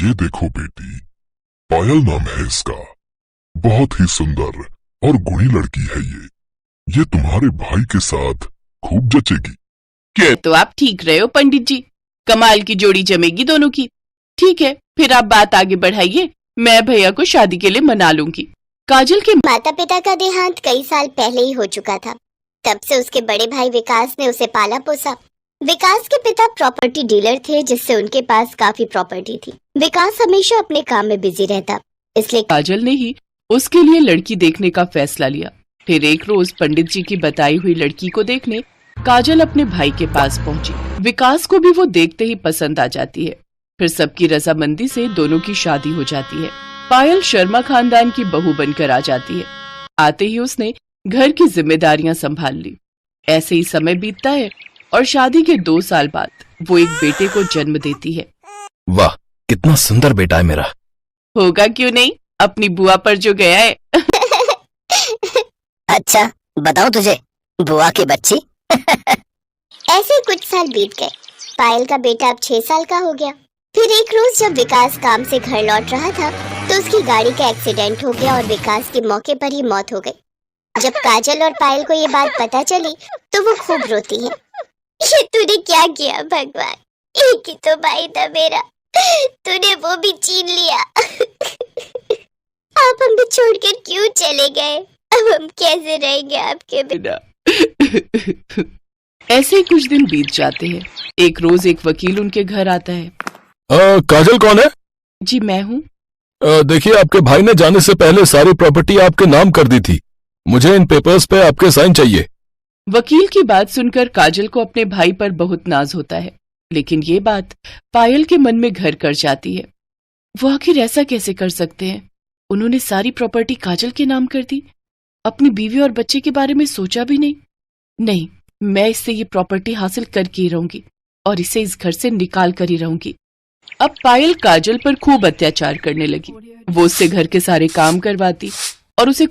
ये देखो बेटी, पायल नाम है इसका। बहुत ही सुंदर और गुणी लड़की है ये तुम्हारे भाई के साथ खूब जचेगी। क्या? तो आप ठीक रहे हो पंडित जी, कमाल की जोड़ी जमेगी दोनों की। ठीक है, फिर आप बात आगे बढ़ाइए, मैं भैया को शादी के लिए मना लूंगी। काजल के माता पिता का देहांत कई साल पहले ही हो चुका था। तब से उसके बड़े भाई विकास ने उसे पाला पोसा। विकास के पिता प्रॉपर्टी डीलर थे, जिससे उनके पास काफी प्रॉपर्टी थी। विकास हमेशा अपने काम में बिजी रहता, इसलिए काजल ने ही उसके लिए लड़की देखने का फैसला लिया। फिर एक रोज पंडित जी की बताई हुई लड़की को देखने काजल अपने भाई के पास पहुंची। विकास को भी वो देखते ही पसंद आ जाती है। फिर सबकी रजामंदी से दोनों की शादी हो जाती है। पायल शर्मा खानदान की बहू बनकर आ जाती है। आते ही उसने घर की जिम्मेदारियां संभाल ली। ऐसे ही समय बीतता है और शादी के 2 साल बाद वो एक बेटे को जन्म देती है। वाह, कितना सुंदर बेटा है मेरा। होगा क्यों नहीं, अपनी बुआ पर जो गया है। अच्छा बताओ तुझे, बुआ की बच्ची। ऐसे कुछ साल बीत गए। पायल का बेटा अब 6 साल का हो गया। फिर एक रोज जब विकास काम से घर लौट रहा था तो उसकी गाड़ी का एक्सीडेंट हो गया और विकास की मौके पर ही मौत हो गई। जब काजल और पायल को ये बात पता चली तो वो खूब रोती है। ये तूने क्या किया भगवान, एक ही तो भाई था मेरा, तूने वो भी छीन लिया। आप हमें छोड़कर क्यों चले गए? अब हम कैसे रहेंगे आपके बिना? ऐसे ही कुछ दिन बीत जाते हैं। एक रोज एक वकील उनके घर आता है। काजल कौन है? जी मैं हूँ। देखिए, आपके भाई ने जाने से पहले सारी प्रॉपर्टी आपके नाम कर दी थी। मुझे इन पेपर्स पे आपके साइन चाहिए। वकील की बात सुनकर काजल को अपने भाई पर बहुत नाज होता है, लेकिन ये बात पायल के मन में घर कर जाती है। वो आखिर ऐसा कैसे कर सकते हैं? उन्होंने सारी प्रॉपर्टी काजल के नाम कर दी, अपनी बीवी और बच्चे के बारे में सोचा भी नहीं। नहीं, मैं इससे ये प्रॉपर्टी हासिल करके ही रहूंगी और इसे इस घर से निकाल कर ही रहूंगी। अब पायल काजल पर खूब अत्याचार करने लगी। वो उससे घर के सारे काम करवाती और उसे